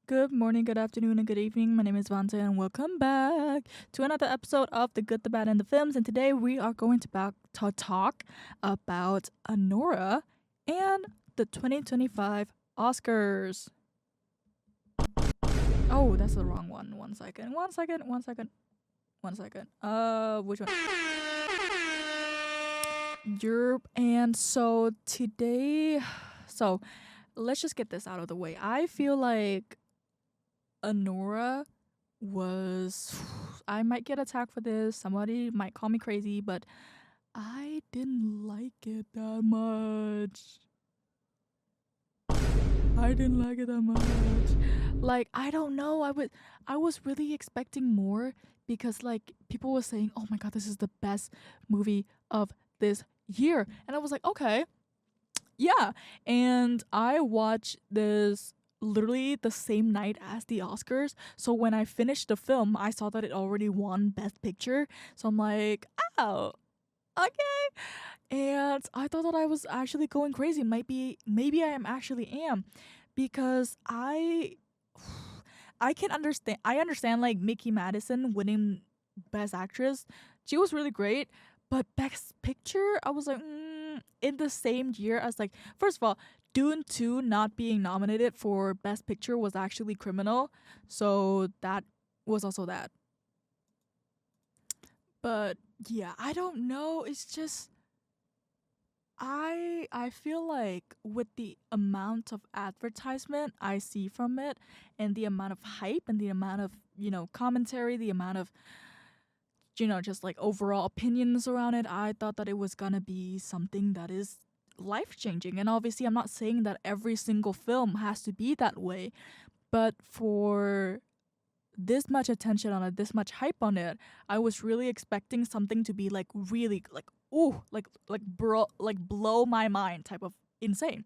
Good morning, good afternoon, and good evening. My name is Vanta, and welcome back to another episode of The Good, the Bad, and the Films. And today we are going to talk about Anora and the 2025 Oscars. Oh, that's the wrong one. One second. One second. One second. One second. Which one? Europe. And so today, so let's just get this out of the way. I feel like Anora was I might get attacked for this. Somebody might call me crazy, but I didn't like it that much. I didn't like it that much. Like I don't know. I was really expecting more because like people were saying, "Oh my god, this is the best movie of this year." And I was like, "Okay, yeah." And I watched this literally the same night as the Oscars. So when I finished the film, I saw that it already won Best Picture. So I'm like, oh, okay. And I thought that I was actually going crazy. Maybe I am actually am because I can understand I understand like Mickey Madison winning Best Actress. She was really great, but Best Picture, I was like, in the same year as like first of all, Dune 2 not being nominated for Best Picture was actually criminal. So that was also that. But yeah, I don't know. It's just I feel like with the amount of advertisement I see from it and the amount of hype and the amount of, commentary, the amount of, just like overall opinions around it, I thought that it was gonna be something that is life changing. And obviously I'm not saying that every single film has to be that way, but for this much attention on it, this much hype on it, I was really expecting something to be like really like ooh, like bro, like blow my mind type of insane.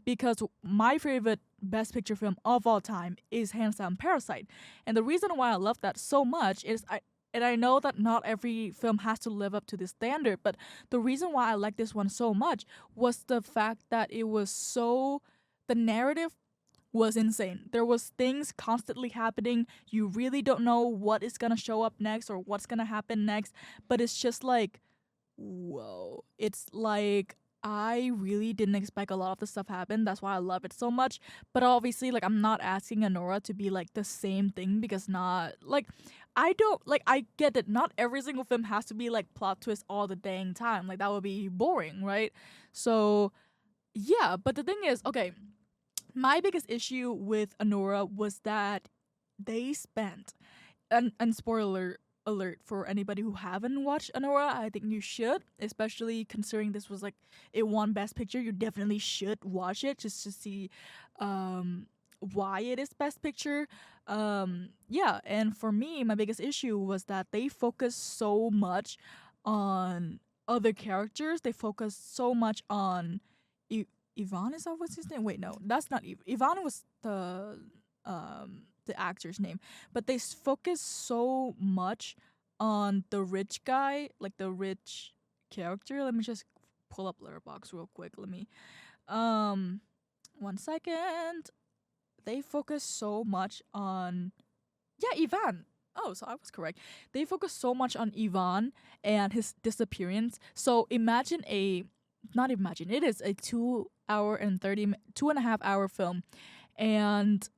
Because my favorite best picture film of all time is hands down Parasite. And the reason why I love that so much is I know that not every film has to live up to this standard, but the reason why I like this one so much was the fact that it was so the narrative was insane. There was things constantly happening. You really don't know what is gonna show up next or what's gonna happen next, but it's just like, whoa. It's like I really didn't expect a lot of the stuff happen. That's why I love it so much. But obviously, like I'm not asking Anora to be like the same thing because not like I don't like I get that not every single film has to be like plot twist all the dang time. Like that would be boring, right? So yeah, but the thing is, okay, my biggest issue with Anora was that they spent and spoiler alert for anybody who haven't watched Anora, I think you should, especially considering this was like it won Best Picture. You definitely should watch it just to see why it is Best Picture. Yeah, and for me, my biggest issue was that they focused so much on other characters. They focused so much on Ivan, is that what's his name? Wait, no, that's not Ivan. Ivan was the actor's name, but they focus so much on the rich guy, like the rich character. Let me just pull up Letterbox real quick. Let me um one second. They focus so much on Ivan. Oh, so I was correct. They focus so much on Ivan and his disappearance. So imagine a not imagine it is a 2 hour and 2.5 hour film, and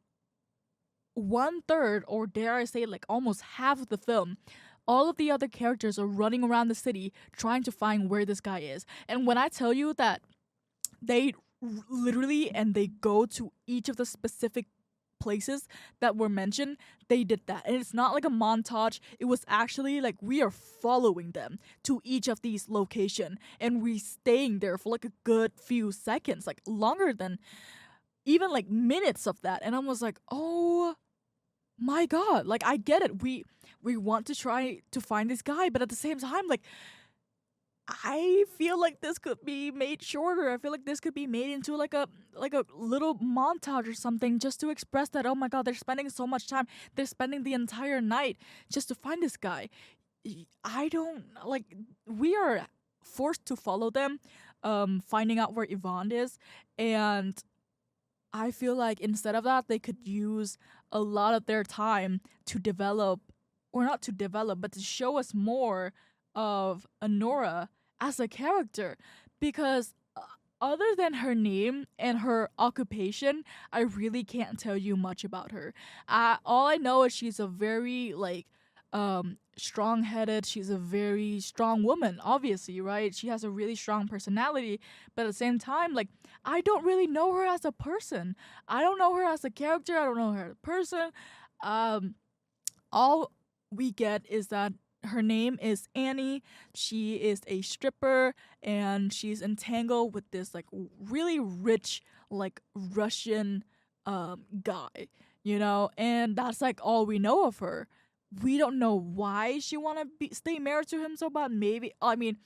one third, or dare I say, like almost half of the film, all of the other characters are running around the city trying to find where this guy is. And when I tell you that they literally and they go to each of the specific places that were mentioned, they did that. And it's not like a montage. It was actually like we are following them to each of these location and we staying there for like a good few seconds, like longer than even like minutes of that. And I was like, oh my god, like I get it. We want to try to find this guy, but at the same time, like I feel like this could be made shorter. I feel like this could be made into like a little montage or something just to express that oh my god, they're spending so much time. They're spending the entire night just to find this guy. I don't like we are forced to follow them finding out where Yvonne is, and I feel like instead of that, they could use a lot of their time to develop, or not to develop, but to show us more of Anora as a character. Because other than her name and her occupation, I really can't tell you much about her. All I know is she's a very, like, strong headed, she's a very strong woman, obviously, right? She has a really strong personality, but at the same time, like, I don't really know her as a person. I don't know her as a character. I don't know her as a person. Um, all we get is that her name is Annie. She is a stripper and she's entangled with this like really rich like Russian guy, you know, and that's like all we know of her. We don't know why she want to be stay married to him so bad. Maybe I mean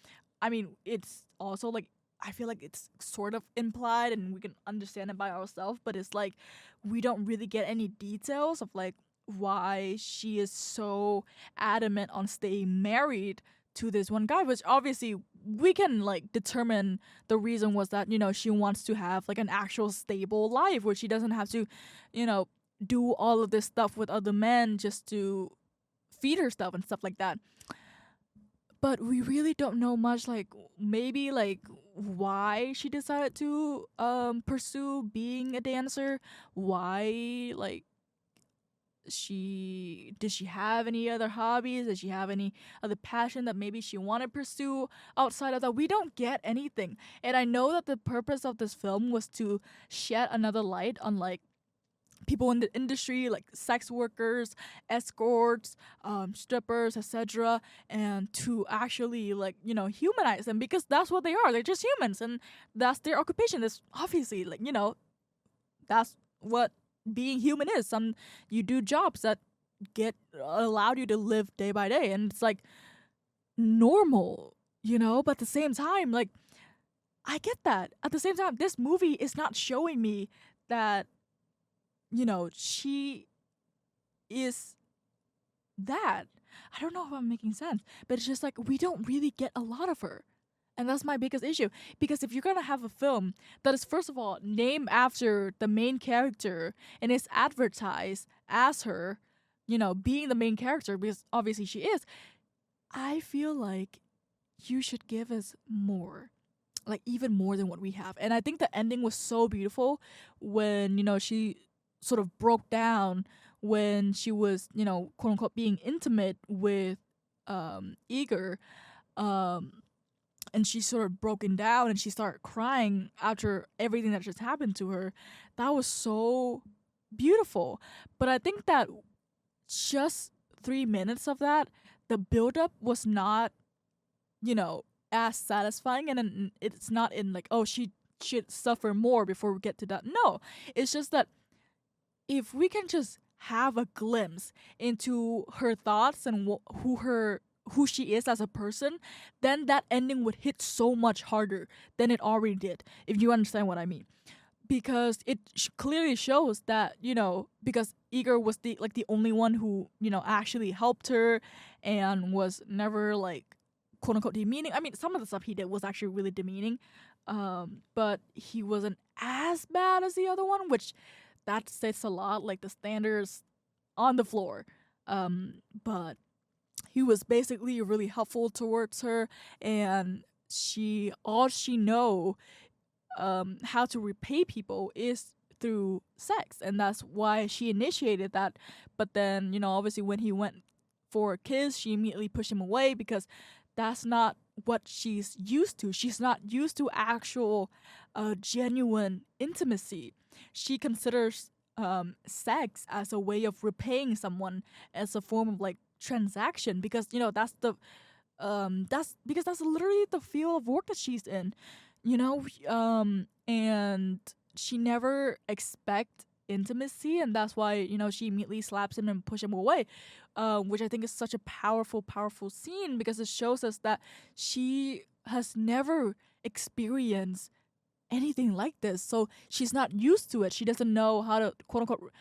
it's also like I feel like it's sort of implied and we can understand it by ourselves, but it's like we don't really get any details of like why she is so adamant on staying married to this one guy, which obviously we can like determine the reason was that, you know, she wants to have like an actual stable life where she doesn't have to, you know, do all of this stuff with other men just to feed herself and stuff like that. But we really don't know much, like maybe like why she decided to pursue being a dancer, why like she have any other hobbies, did she have any other passion that maybe she want to pursue outside of that. We don't get anything, and I know that the purpose of this film was to shed another light on like people in the industry, like sex workers, escorts, strippers, etc., and to actually like, you know, humanize them, because that's what they are. They're just humans, and that's their occupation. That's obviously like, you know, that's what being human is. You do jobs that get allowed you to live day by day, and it's like normal, you know. But at the same time, like I get that. At the same time, this movie is not showing me that, you know, she is that. I don't know if I'm making sense, but it's just like we don't really get a lot of her. And that's my biggest issue. Because if you're gonna have a film that is, first of all, named after the main character and is advertised as her, you know, being the main character, because obviously she is, I feel like you should give us more. Like, even more than what we have. And I think the ending was so beautiful when, you know, she sort of broke down when she was, you know, quote unquote, being intimate with Eager. Um, and she sort of broken down and she started crying after everything that just happened to her. That was so beautiful. But I think that just 3 minutes of that, the buildup was not, you know, as satisfying, and then it's not in like, oh, she should suffer more before we get to that. No, it's just that if we can just have a glimpse into her thoughts and who she is as a person, then that ending would hit so much harder than it already did, if you understand what I mean. Because it clearly shows that, you know, because Igor was the like the only one who, you know, actually helped her and was never like quote unquote demeaning. I mean, some of the stuff he did was actually really demeaning, but he wasn't as bad as the other one, which that says a lot. Like the standards on the floor, but he was basically really helpful towards her, and all she know how to repay people is through sex, and that's why she initiated that. But then, you know, obviously when he went for a kiss, she immediately pushed him away because that's not what she's used to. She's not used to actual genuine intimacy. She considers sex as a way of repaying someone, as a form of like transaction, because, you know, that's because that's literally the field of work that she's in, you know. And she never expect intimacy, and that's why, you know, she immediately slaps him and push him away, which I think is such a powerful scene, because it shows us that she has never experienced anything like this, so she's not used to it. She doesn't know how to quote unquote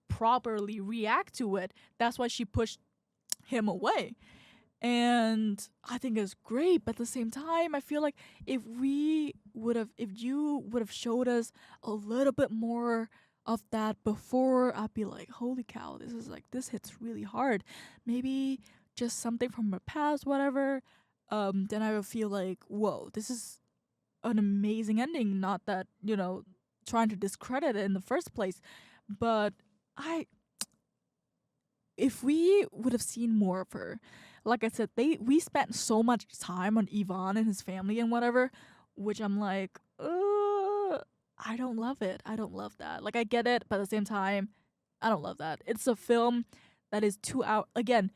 properly react to it. That's why she pushed him away. And I think it's great, but at the same time, I feel like if we if you would have showed us a little bit more of that before, I'd be like, holy cow, this is like, this hits really hard. Maybe just something from her past, whatever. Then I would feel like, whoa, this is an amazing ending. Not that, trying to discredit it in the first place, but I if we would have seen more of her, like I said, we spent so much time on Ivan and his family and whatever, which I'm like, I don't love it. I don't love that. Like I get it, but at the same time, I don't love that. It's a film that is 2 hour again,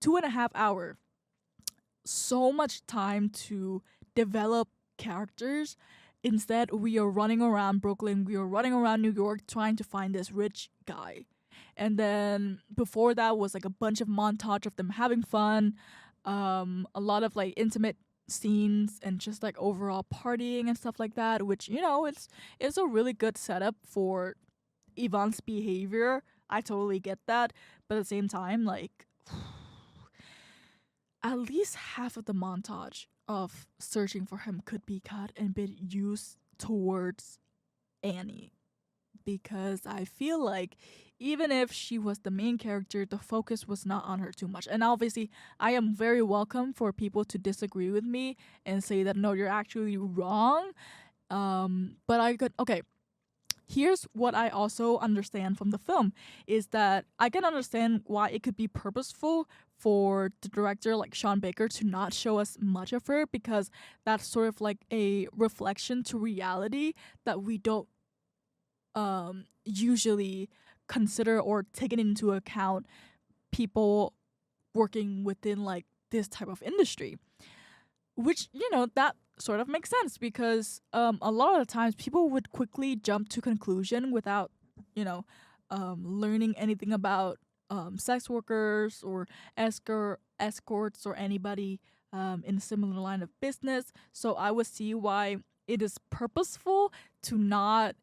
2.5 hour. So much time to develop characters. Instead, we are running around Brooklyn, we are running around New York trying to find this rich guy. And then before that was like a bunch of montage of them having fun, a lot of like intimate scenes and just like overall partying and stuff like that, which it's a really good setup for Ivan's behavior. I totally get that, but at the same time, like at least half of the montage of searching for him could be cut and be used towards Annie, because I feel like even if she was the main character, the focus was not on her too much. And obviously, I am very welcome for people to disagree with me and say that no, you're actually wrong. But I could okay. Here's what I also understand from the film is that I can understand why it could be purposeful for the director like Sean Baker to not show us much of her, because that's sort of like a reflection to reality that we don't usually consider or taken into account people working within like this type of industry, which that sort of makes sense because a lot of the times people would quickly jump to conclusion without you know learning anything about sex workers or escorts or anybody in a similar line of business. So I would see why it is purposeful to not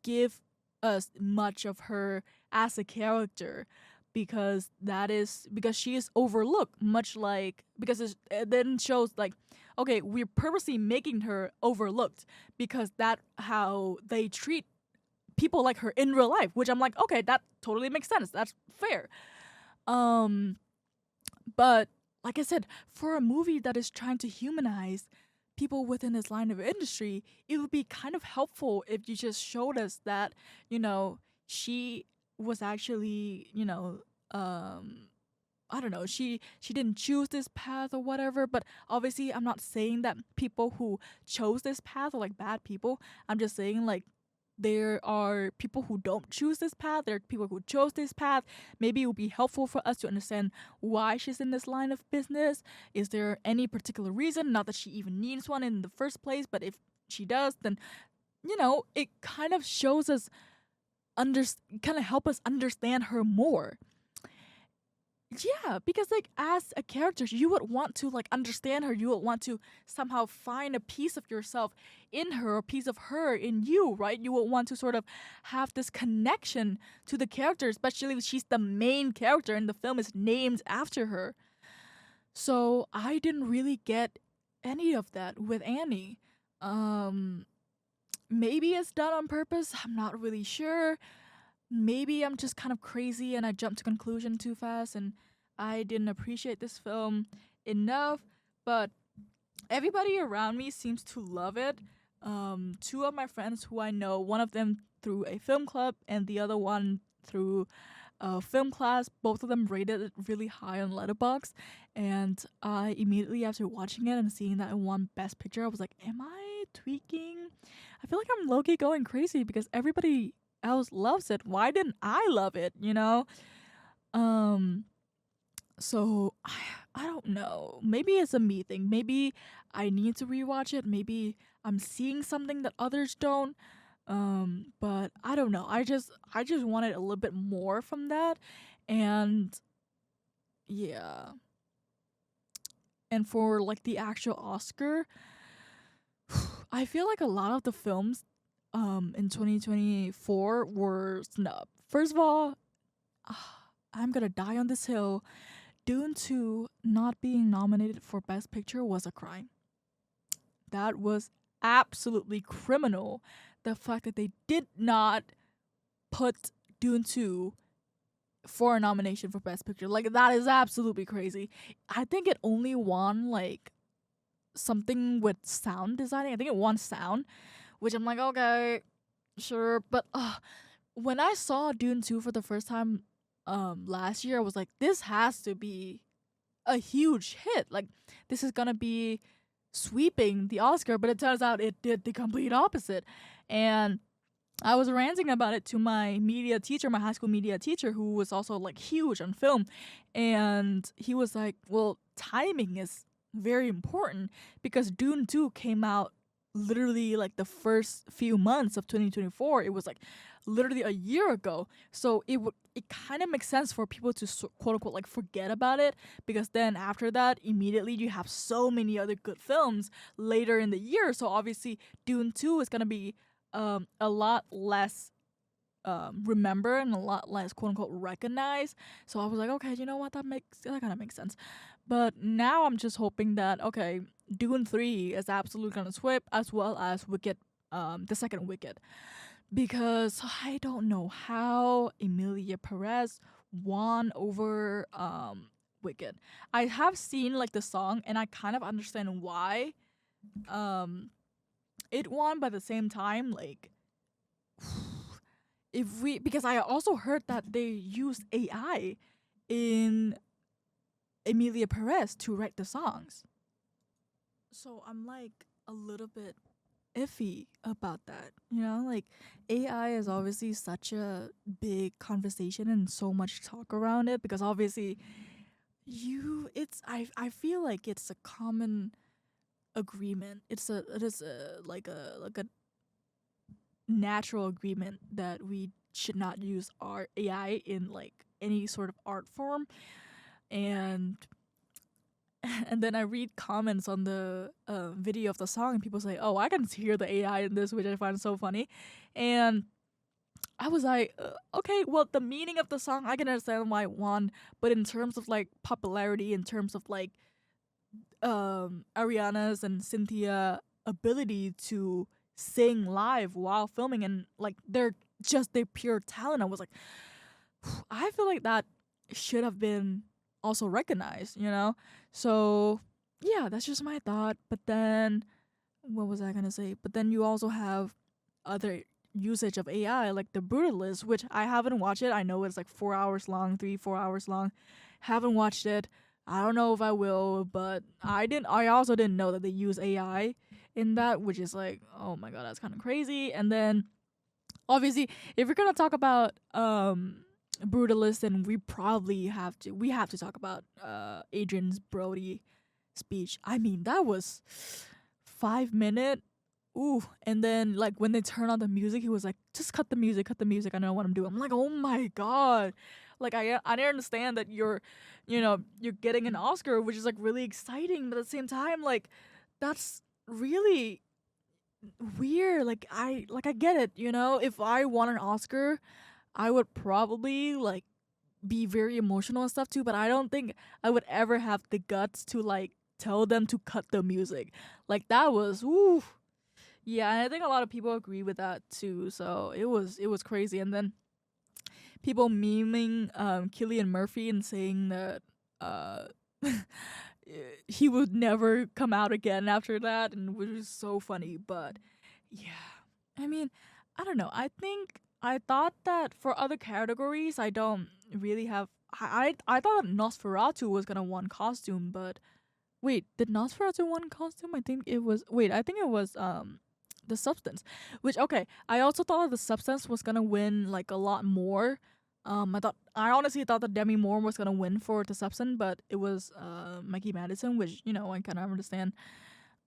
give us much of her as a character, because she is overlooked, much like because it then shows like, okay, we're purposely making her overlooked because that how they treat people like her in real life, which I'm like, okay, that totally makes sense, that's fair. um but like I said, for a movie that is trying to humanize people within this line of industry, it would be kind of helpful if you just showed us that, she was actually, I don't know, she didn't choose this path or whatever. But obviously I'm not saying that people who chose this path are like bad people. I'm just saying like there are people who don't choose this path. There are people who chose this path. Maybe it would be helpful for us to understand why she's in this line of business. Is there any particular reason? Not that she even needs one in the first place, but if she does, then it kind of shows us kind of help us understand her more. Yeah, because like as a character, you would want to like understand her. You would want to somehow find a piece of yourself in her, a piece of her in you, right? You would want to sort of have this connection to the character, especially if she's the main character and the film is named after her. So I didn't really get any of that with Annie. Um, Maybe it's done on purpose. I'm not really sure. Maybe I'm just kind of crazy and I jumped to conclusion too fast and I didn't appreciate this film enough. But everybody around me seems to love it. Two of my friends who I know, one of them through a film club and the other one through a film class, both of them rated it really high on Letterboxd. And I immediately after watching it and seeing that it won Best Picture, I was like, am I tweaking? I feel like I'm low-key going crazy because everybody else loves it. Why didn't I love it, Um so I don't know. Maybe it's a me thing. Maybe I need to rewatch it. Maybe I'm seeing something that others don't. But I don't know. I just wanted a little bit more from that. And yeah. And for like the actual Oscar, I feel like a lot of the films in 2024 were snubbed. First of all, I'm gonna die on this hill. Dune 2 not being nominated for Best Picture was a crime. that was absolutely criminal. The fact that they did not put Dune 2 for a nomination for Best Picture. Like, that is absolutely crazy. I think it only won, like, something with sound designing. I think it won sound, which I'm like, okay, sure. But when I saw Dune 2 for the first time last year, I was like, this has to be a huge hit. Like, this is gonna be sweeping the Oscar, but it turns out it did the complete opposite. And I was ranting about it to my media teacher, my high school media teacher, who was also like huge on film. And he was like, well, timing is very important because Dune 2 came out literally like the first few months of 2024. It was like literally a year ago. So it kind of makes sense for people to quote unquote like forget about it, because then after that immediately you have so many other good films later in the year. So obviously Dune 2 is going to be a lot less remember and a lot less quote unquote recognized. So I was like, okay, you know what, that kind of makes sense. But now I'm just hoping that okay, Dune 3 is absolutely gonna sweep, as well as Wicked, the second Wicked, because I don't know how Emilia Perez won over Wicked. I have seen like the song and I kind of understand why it won, but at the same time, like, if we, because I also heard that they used AI in Emilia Perez to write the songs. So I'm like a little bit iffy about that. You know, like AI is obviously such a big conversation and so much talk around it, because obviously I feel like it's a common agreement. It is a natural agreement that we should not use our AI in like any sort of art form. And and then I read comments on the video of the song, and people say, "Oh, I can hear the AI in this," which I find so funny. And I was like, okay, well, the meaning of the song, I can understand why it won, but in terms of like popularity, in terms of like Ariana's and Cynthia ability to sing live while filming, and like their pure talent, I was like, I feel like that should have been also recognized, you know? So yeah, that's just my thought. But then what was I gonna say? But then you also have other usage of AI, like The Brutalist, which I haven't watched it. I know it's like 4 hours long, 3 4 hours long. Haven't watched it. I don't know if I will, but I also didn't know that they use AI in that, which is like, oh my god, that's kind of crazy. And then obviously, if we're gonna talk about Brutalist, then we have to talk about Adrian's Brody speech. I mean, that was 5 minute. Ooh, and then like when they turn on the music, he was like, "Just cut the music. I know what I'm doing." I'm like, "Oh my god!" Like I didn't understand that you're getting an Oscar, which is like really exciting, but at the same time, like that's really weird. Like I get it. If I won an Oscar, I would probably like be very emotional and stuff too. But I don't think I would ever have the guts to like tell them to cut the music. Like that was ooh. Yeah, and I think a lot of people agree with that too. So it was crazy. And then people memeing Killian Murphy and saying that uh he would never come out again after that, and which was so funny. But yeah, I mean, I don't know. I thought that for other categories, I don't really have. I thought that Nosferatu was gonna win costume, but wait, did Nosferatu win costume? I think it was. Wait, I think it was the Substance, which okay. I also thought that the Substance was gonna win like a lot more. I honestly thought that Demi Moore was gonna win for the Substance, but it was Mikey Madison, which I kind of understand.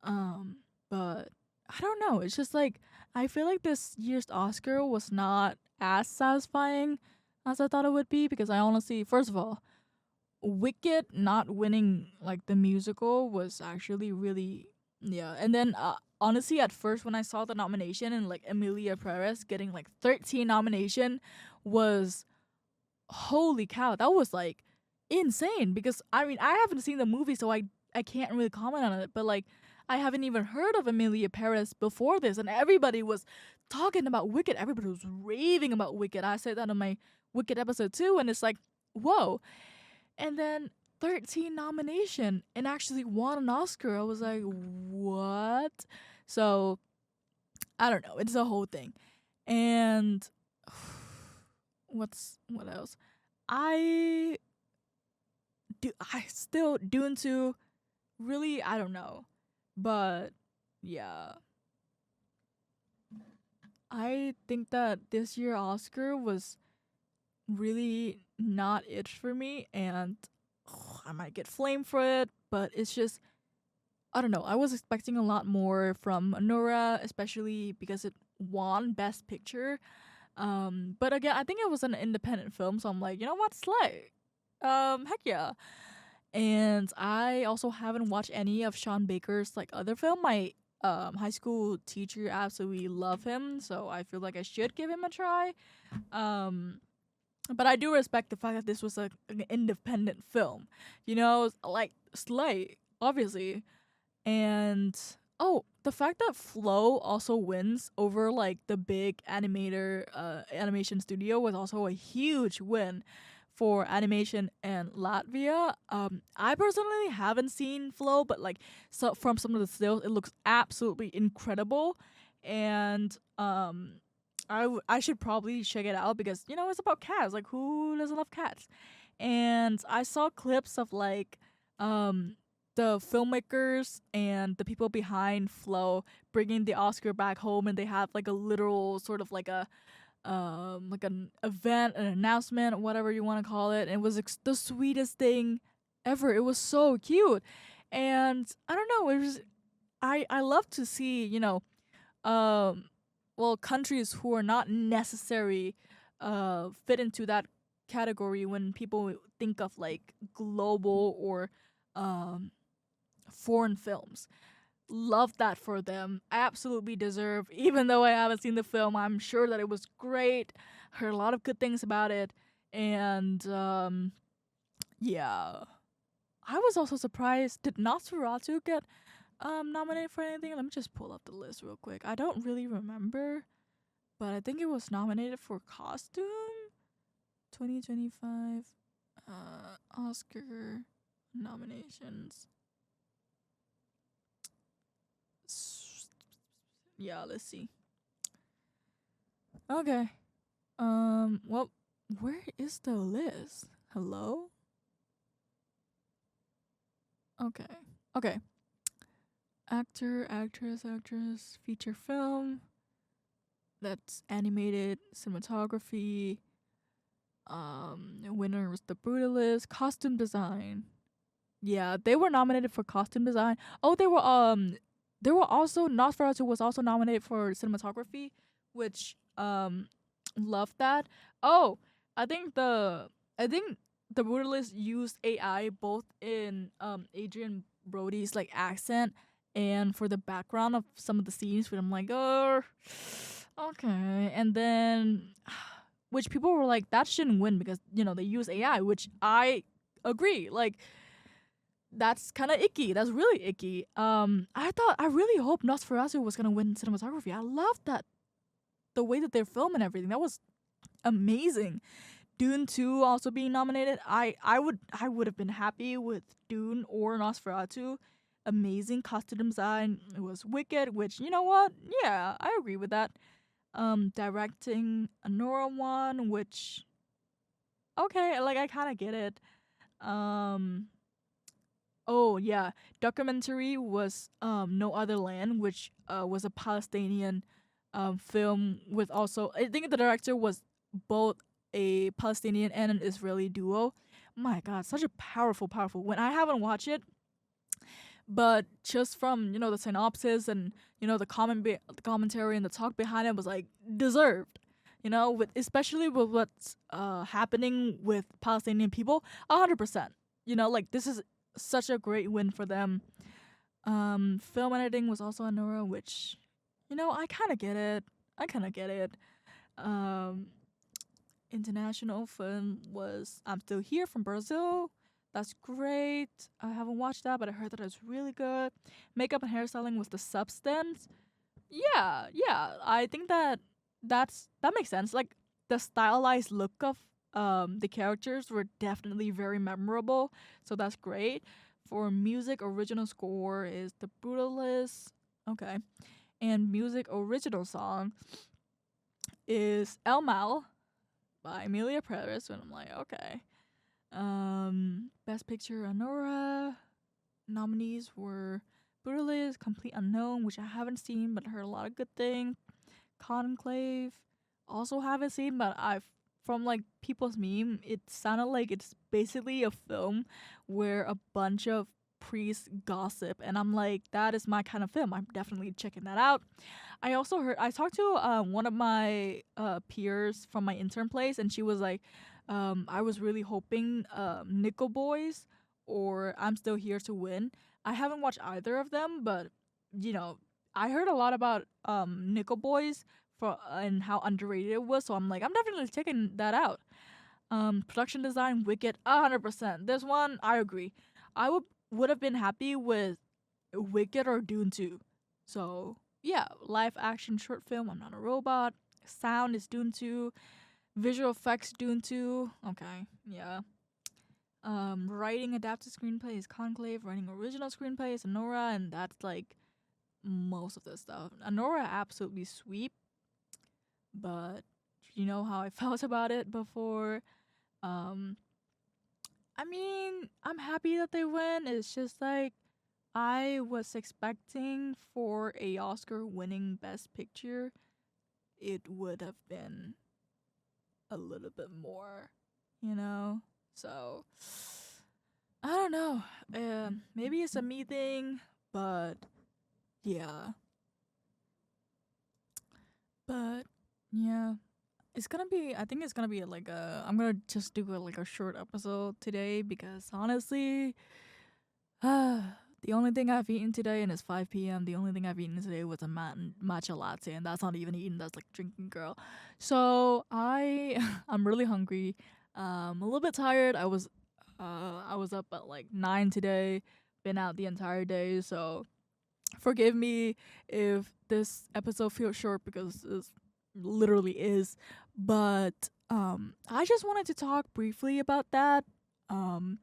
But I don't know. It's just like I feel like this year's Oscar was not as satisfying as I thought it would be, because I honestly, first of all, Wicked not winning like the musical was actually really, yeah. And then honestly, at first when I saw the nomination and like Emilia Perez getting like 13 nomination was, holy cow, that was like insane. Because I mean, I haven't seen the movie, so I can't really comment on it, but like I haven't even heard of Emilia Paris before this, and everybody was talking about Wicked. Everybody was raving about Wicked. I said that on my Wicked episode too, and it's like, whoa. And then 13 nomination and actually won an Oscar. I was like, what? So I don't know. It's a whole thing. And what else? I I still Dune 2 really, I don't know. But yeah, I think that this year Oscar was really not it for me, and I might get flamed for it, but it's just, I don't know. I was expecting a lot more from Anora, especially because it won Best Picture. But again, I think it was an independent film, so I'm like, you know what, slay. Heck yeah. And I also haven't watched any of Sean Baker's like other film. My high school teacher absolutely love him, so I feel like I should give him a try. Um, but I do respect the fact that this was an independent film. You know, like slay, obviously. And oh, the fact that Flow also wins over like the big animation studio was also a huge win for animation in Latvia. I personally haven't seen Flow, but like, so from some of the stills, it looks absolutely incredible, and I should probably check it out because it's about cats. Like, who doesn't love cats? And I saw clips of like um the filmmakers and the people behind Flow bringing the Oscar back home, and they have like a literal sort of like an event, an announcement, whatever you want to call it. And it was the sweetest thing ever. It was so cute, and I don't know. It was I love to see um well, countries who are not necessary fit into that category when people think of like global or um foreign films. Love that for them. Absolutely deserve. Even though I haven't seen the film, I'm sure that it was great. Heard a lot of good things about it, and yeah. I was also surprised. Did Nosferatu get nominated for anything? Let me just pull up the list real quick. I don't really remember, but I think it was nominated for costume. 2025 Oscar nominations. Yeah, let's see. Okay. Well, where is the list? Hello? Okay. Okay. Actor, actress, feature film. That's animated, cinematography. Winner was The Brutalist. Costume design. Yeah, they were nominated for costume design. Oh, they were also Nosferatu was also nominated for cinematography, which love that. Oh, I think the Brutalist used AI both in Adrian Brody's like accent and for the background of some of the scenes where I'm like, oh, okay. And then which people were like, that shouldn't win because they use AI, which I agree. Like, that's kind of icky. That's really icky. I really hope Nosferatu was gonna win cinematography. I love that the way that they're filming everything. That was amazing. Dune 2 also being nominated. I would have been happy with Dune or Nosferatu. Amazing costume design. It was wicked, which you know what? Yeah, I agree with that. Directing Anora one, which okay, like I kind of get it. Um, oh yeah, documentary was No Other Land, which was a Palestinian film with also I think the director was both a Palestinian and an Israeli duo. My God, such a powerful. When I haven't watched it, but just from the synopsis and the commentary and the talk behind it was like deserved. With especially with what's happening with Palestinian people, 100%. Like this is such a great win for them. Film editing was also Anora, which I kind of get it. Um, international film was I'm Still Here from Brazil. That's great. I haven't watched that, but I heard that it's really good. Makeup and hairstyling was the substance. Yeah, yeah. I think that makes sense. Like the stylized look of the characters were definitely very memorable. So that's great. For music, original score is The Brutalist. Okay. And music original song is El Mal by Emilia Paris. And I'm like, okay. Best Picture Anora. Nominees were Brutalist, Complete Unknown, which I haven't seen but heard a lot of good things. Conclave, also haven't seen, but I've from like people's meme, it sounded like it's basically a film where a bunch of priests gossip, and I'm like, that is my kind of film. I'm definitely checking that out. I also heard I talked to one of my peers from my intern place, and she was like, I was really hoping Nickel Boys or I'm Still Here to win. I haven't watched either of them, but you know, I heard a lot about Nickel Boys for and how underrated it was. So I'm like, I'm definitely checking that out. Production design, Wicked, 100%. This one, I agree. I would have been happy with Wicked or Dune 2. So yeah, live action short film. I'm not a robot. Sound is Dune 2. Visual effects Dune 2. Okay, yeah. Writing adapted screenplay is Conclave. Writing original screenplay is Anora, and that's like most of the stuff. Anora absolutely sweep, but you know how I felt about it before. Um, I mean, I'm happy that they win. It's just like I was expecting for a Oscar winning Best Picture, it would have been a little bit more, you know. So I don't know. Maybe it's a me thing, but yeah, but yeah, it's gonna be. I think it's gonna be like a. I'm gonna just do like a short episode today because honestly, the only thing I've eaten today, and it's 5 p.m. The only thing I've eaten today was a matcha latte, and that's not even eating. That's like drinking, girl. So I'm really hungry. A little bit tired. I was up at like 9 today. Been out the entire day, so forgive me if this episode feels short because it literally is. But I just wanted to talk briefly about that. Um,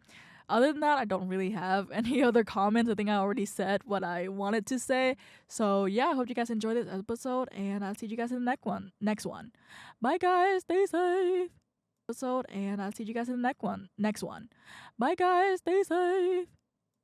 other than that, I don't really have any other comments. I think I already said what I wanted to say. So yeah, I hope you guys enjoyed this episode, and I'll see you guys in the next one. Next one. Bye guys, stay safe. Episode, and I'll see you guys in the next one. Next one. Bye guys, stay safe.